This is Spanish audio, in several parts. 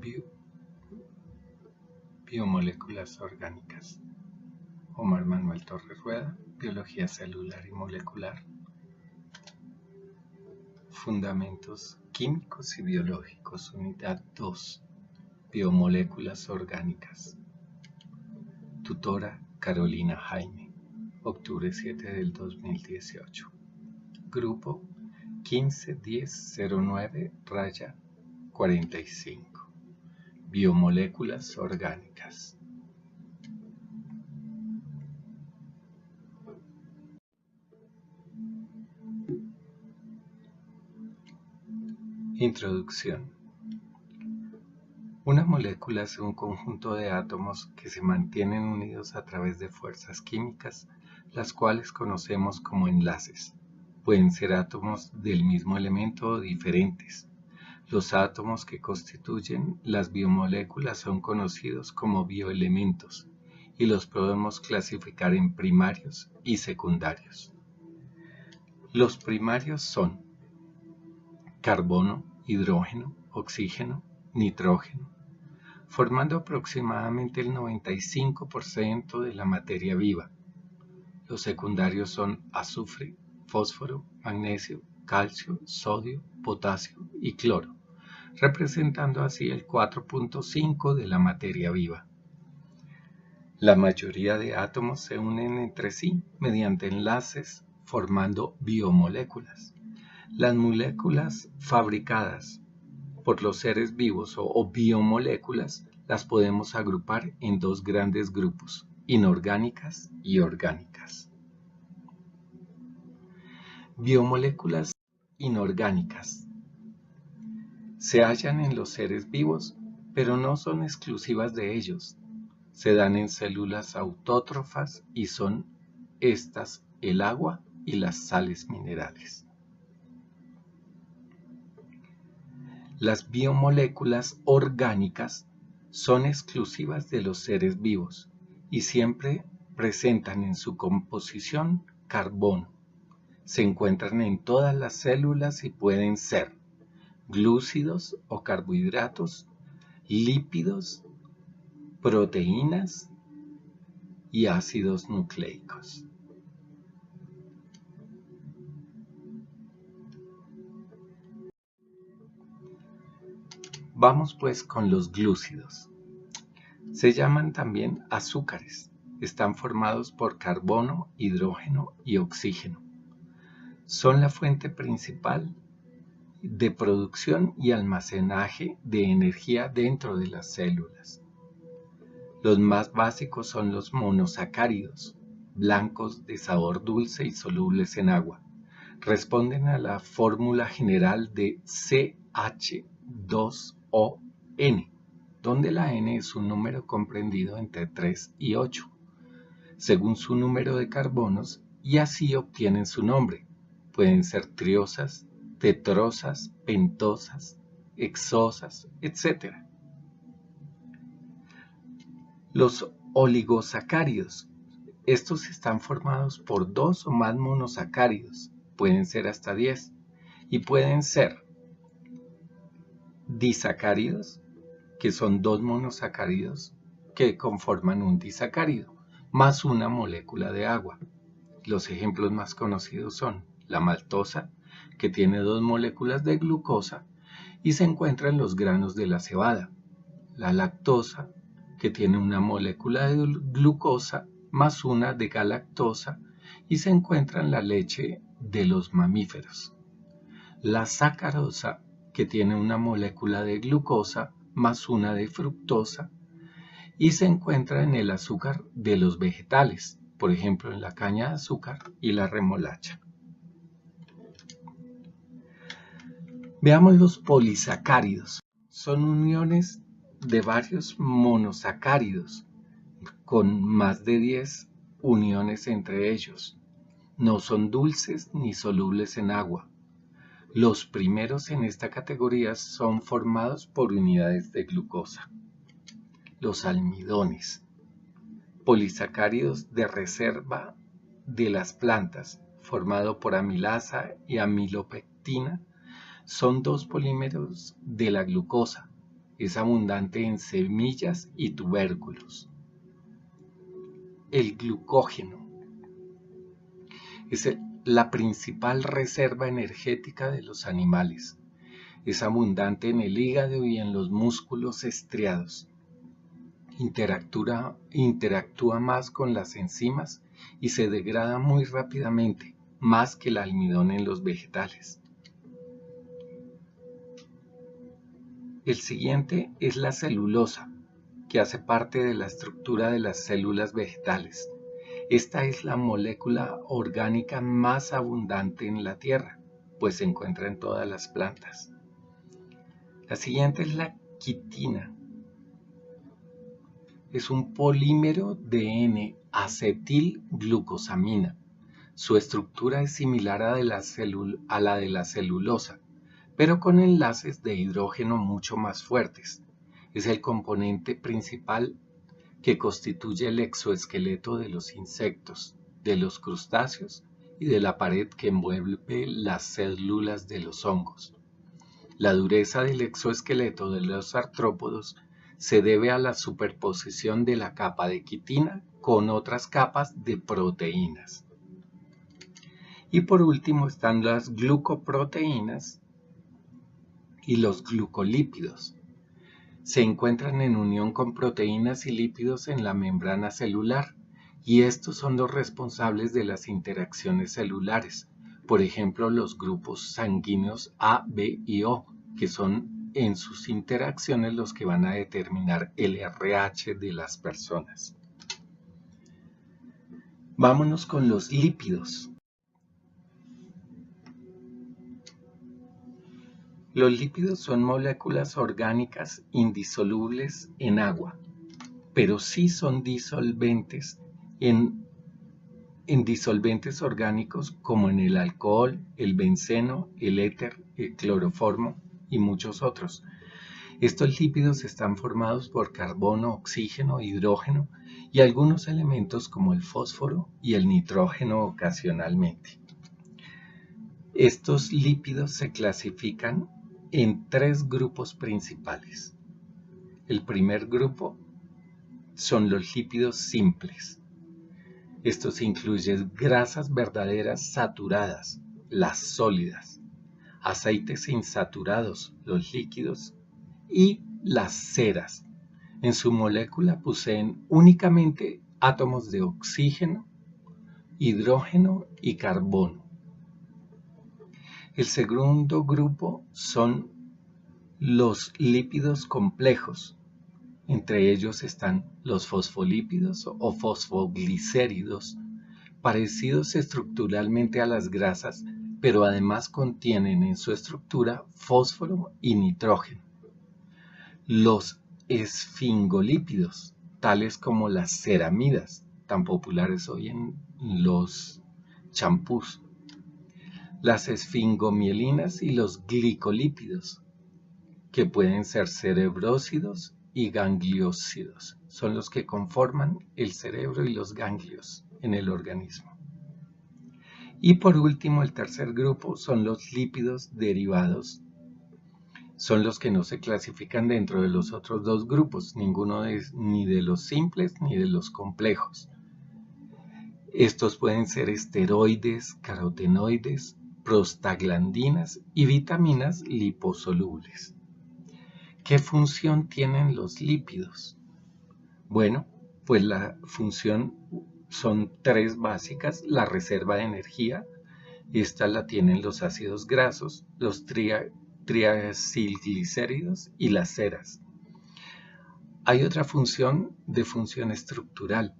Bio- Biomoléculas orgánicas. Omar Manuel Torres Rueda, Biología Celular y Molecular. Fundamentos Químicos y Biológicos, Unidad 2. Biomoléculas orgánicas. Tutora Carolina Jaime, octubre 7 del 2018. Grupo 151009-45. Biomoléculas orgánicas. Introducción. Una molécula es un conjunto de átomos que se mantienen unidos a través de fuerzas químicas, las cuales conocemos como enlaces. Pueden ser átomos del mismo elemento o diferentes. Los átomos que constituyen las biomoléculas son conocidos como bioelementos y los podemos clasificar en primarios y secundarios. Los primarios son carbono, hidrógeno, oxígeno, nitrógeno, formando aproximadamente el 95% de la materia viva. Los secundarios son azufre, fósforo, magnesio, calcio, sodio, potasio y cloro, representando así el 4.5% de la materia viva. La mayoría de átomos se unen entre sí mediante enlaces, formando biomoléculas. Las moléculas fabricadas por los seres vivos o biomoléculas las podemos agrupar en dos grandes grupos, inorgánicas y orgánicas. Biomoléculas inorgánicas se hallan en los seres vivos, pero no son exclusivas de ellos. Se dan en células autótrofas y son estas el agua y las sales minerales. Las biomoléculas orgánicas son exclusivas de los seres vivos y siempre presentan en su composición carbono. Se encuentran en todas las células y pueden ser glúcidos o carbohidratos, lípidos, proteínas y ácidos nucleicos. Vamos pues con los glúcidos. Se llaman también azúcares. Están formados por carbono, hidrógeno y oxígeno. Son la fuente principal de producción y almacenaje de energía dentro de las células. Los más básicos son los monosacáridos, blancos de sabor dulce y solubles en agua. Responden a la fórmula general de CH2ON, donde la N es un número comprendido entre 3 y 8, según su número de carbonos, y así obtienen su nombre. Pueden ser triosas, tetrosas, pentosas, hexosas, etc. Los oligosacáridos. Estos están formados por 2 o más monosacáridos, pueden ser hasta 10, y pueden ser disacáridos, que son 2 monosacáridos que conforman un disacárido, más una molécula de agua. Los ejemplos más conocidos son la maltosa, que tiene 2 moléculas de glucosa y se encuentra en los granos de la cebada, la lactosa, que tiene una molécula de glucosa más una de galactosa y se encuentra en la leche de los mamíferos. La sacarosa, que tiene una molécula de glucosa más una de fructosa y se encuentra en el azúcar de los vegetales, por ejemplo en la caña de azúcar y la remolacha. Veamos los polisacáridos. Son uniones de varios monosacáridos con más de 10 uniones entre ellos. No son dulces ni solubles en agua. Los primeros en esta categoría son formados por unidades de glucosa. Los almidones, polisacáridos de reserva de las plantas, formado por amilasa y amilopectina, son 2 polímeros de la glucosa. Es abundante en semillas y tubérculos. El glucógeno es la principal reserva energética de los animales. Es abundante en el hígado y en los músculos estriados. Interactúa más con las enzimas y se degrada muy rápidamente, más que el almidón en los vegetales. El siguiente es la celulosa, que hace parte de la estructura de las células vegetales. Esta es la molécula orgánica más abundante en la Tierra, pues se encuentra en todas las plantas. La siguiente es la quitina. Es un polímero de N-acetilglucosamina. Su estructura es similar a la de la celulosa, pero con enlaces de hidrógeno mucho más fuertes. Es el componente principal que constituye el exoesqueleto de los insectos, de los crustáceos y de la pared que envuelve las células de los hongos. La dureza del exoesqueleto de los artrópodos se debe a la superposición de la capa de quitina con otras capas de proteínas. Y por último están las glucoproteínas y los glucolípidos. Se encuentran en unión con proteínas y lípidos en la membrana celular, y estos son los responsables de las interacciones celulares, por ejemplo los grupos sanguíneos A, B y O, que son en sus interacciones los que van a determinar el RH de las personas. Vámonos con los lípidos. Los lípidos son moléculas orgánicas indisolubles en agua, pero sí son disolventes en disolventes orgánicos como en el alcohol, el benceno, el éter, el cloroformo y muchos otros. Estos lípidos están formados por carbono, oxígeno, hidrógeno y algunos elementos como el fósforo y el nitrógeno ocasionalmente. Estos lípidos se clasifican en 3 grupos principales. El primer grupo son los lípidos simples. Estos incluyen grasas verdaderas saturadas, las sólidas, aceites insaturados, los líquidos, y las ceras. En su molécula poseen únicamente átomos de oxígeno, hidrógeno y carbono. El segundo grupo son los lípidos complejos. Entre ellos están los fosfolípidos o fosfoglicéridos, parecidos estructuralmente a las grasas, pero además contienen en su estructura fósforo y nitrógeno. Los esfingolípidos, tales como las ceramidas, tan populares hoy en los champús. Las esfingomielinas y los glicolípidos, que pueden ser cerebrósidos y gangliósidos, son los que conforman el cerebro y los ganglios en el organismo. Y por último, el tercer grupo son los lípidos derivados. Son los que no se clasifican dentro de los otros 2 grupos, ni de los simples ni de los complejos. Estos pueden ser esteroides, carotenoides, prostaglandinas y vitaminas liposolubles. ¿Qué función tienen los lípidos? Bueno, pues la función son 3 básicas: la reserva de energía, esta la tienen los ácidos grasos, los triacilglicéridos y las ceras. Hay otra función de función estructural,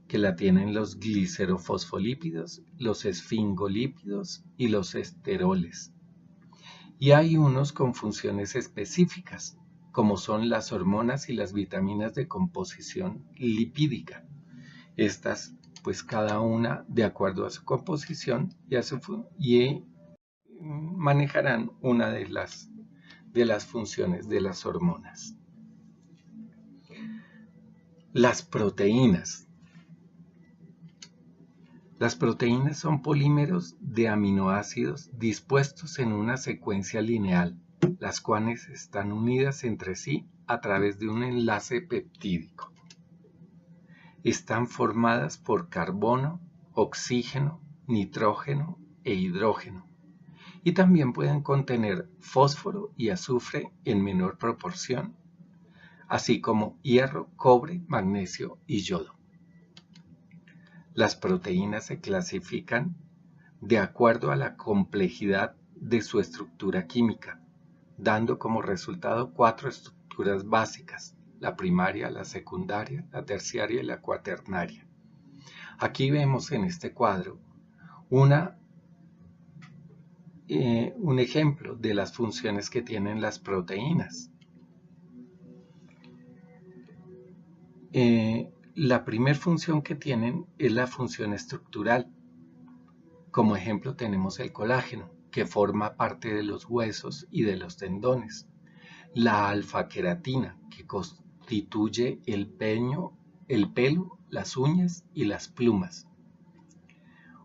que la tienen los glicerofosfolípidos, los esfingolípidos y los esteroles. Y hay unos con funciones específicas, como son las hormonas y las vitaminas de composición lipídica. Estas, pues cada una de acuerdo a su composición y manejarán una de las funciones de las hormonas. Las proteínas. Las proteínas son polímeros de aminoácidos dispuestos en una secuencia lineal. las cuales están unidas entre sí a través de un enlace peptídico. Están formadas por carbono, oxígeno, nitrógeno e hidrógeno, y también pueden contener fósforo y azufre en menor proporción, así como hierro, cobre, magnesio y yodo. Las proteínas se clasifican de acuerdo a la complejidad de su estructura química, dando como resultado 4 estructuras básicas: la primaria, la secundaria, la terciaria y la cuaternaria. Aquí vemos en este cuadro un ejemplo de las funciones que tienen las proteínas. La primera función que tienen es la función estructural. Como ejemplo tenemos el colágeno, que forma parte de los huesos y de los tendones. La alfa-queratina, que constituye el pelo, las uñas y las plumas.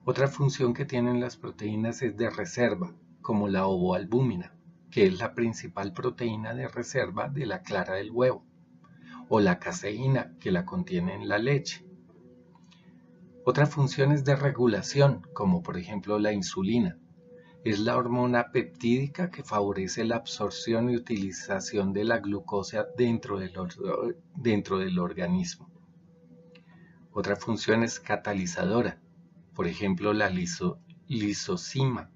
Otra función que tienen las proteínas es de reserva, como la ovoalbúmina, que es la principal proteína de reserva de la clara del huevo, o la caseína, que la contiene en la leche. Otra función es de regulación, como por ejemplo la insulina. Es la hormona peptídica que favorece la absorción y utilización de la glucosa dentro del organismo. Otra función es catalizadora. Por ejemplo, la lisozima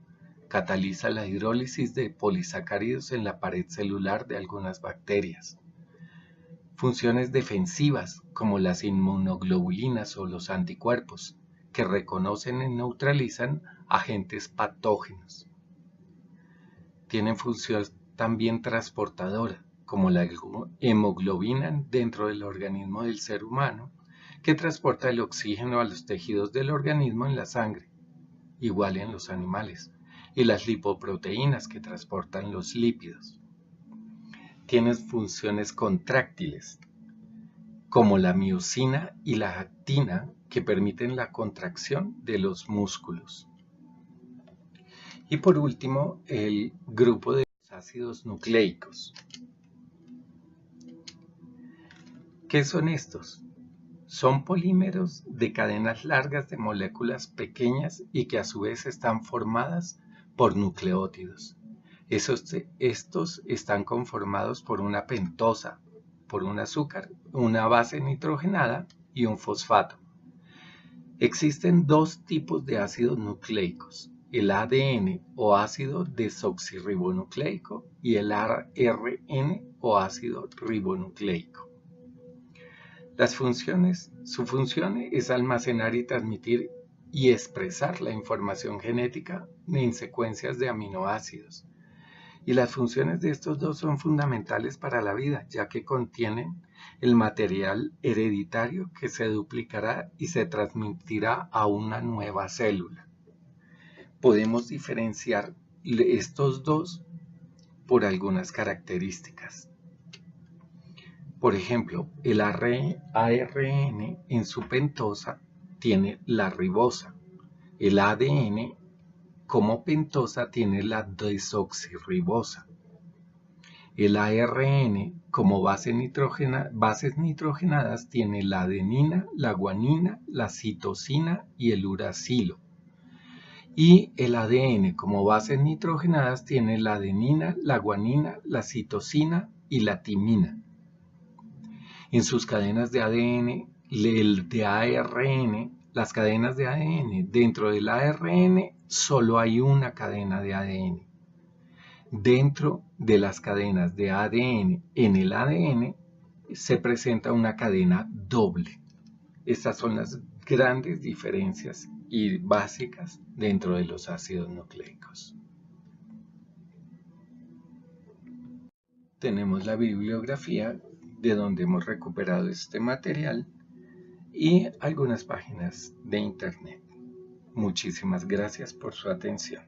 cataliza la hidrólisis de polisacáridos en la pared celular de algunas bacterias. Funciones defensivas, como las inmunoglobulinas o los anticuerpos, que reconocen y neutralizan agentes patógenos. Tienen función también transportadora, como la hemoglobina dentro del organismo del ser humano, que transporta el oxígeno a los tejidos del organismo en la sangre, igual en los animales, y las lipoproteínas, que transportan los lípidos. Tienen funciones contráctiles, como la miosina y la actina, que permiten la contracción de los músculos. Y por último, el grupo de los ácidos nucleicos. ¿Qué son estos? Son polímeros de cadenas largas de moléculas pequeñas y que a su vez están formadas por nucleótidos. Estos están conformados por una pentosa, por un azúcar, una base nitrogenada y un fosfato. Existen dos tipos de ácidos nucleicos: el ADN o ácido desoxirribonucleico y el ARN o ácido ribonucleico. Su función es almacenar y transmitir y expresar la información genética en secuencias de aminoácidos. Y las funciones de estos dos son fundamentales para la vida, ya que contienen el material hereditario que se duplicará y se transmitirá a una nueva célula. Podemos diferenciar estos dos por algunas características. Por ejemplo, el ARN en su pentosa tiene la ribosa. El ADN como pentosa tiene la desoxirribosa. El ARN como bases nitrogenadas tiene la adenina, la guanina, la citosina y el uracilo. Y el ADN como bases nitrogenadas tiene la adenina, la guanina, la citosina y la timina. En sus cadenas de ADN, las cadenas de ADN, dentro del ARN solo hay una cadena de ADN. Dentro de las cadenas de ADN en el ADN se presenta una cadena doble. Estas son las grandes diferencias y básicas dentro de los ácidos nucleicos. Tenemos la bibliografía de donde hemos recuperado este material y algunas páginas de internet. Muchísimas gracias por su atención.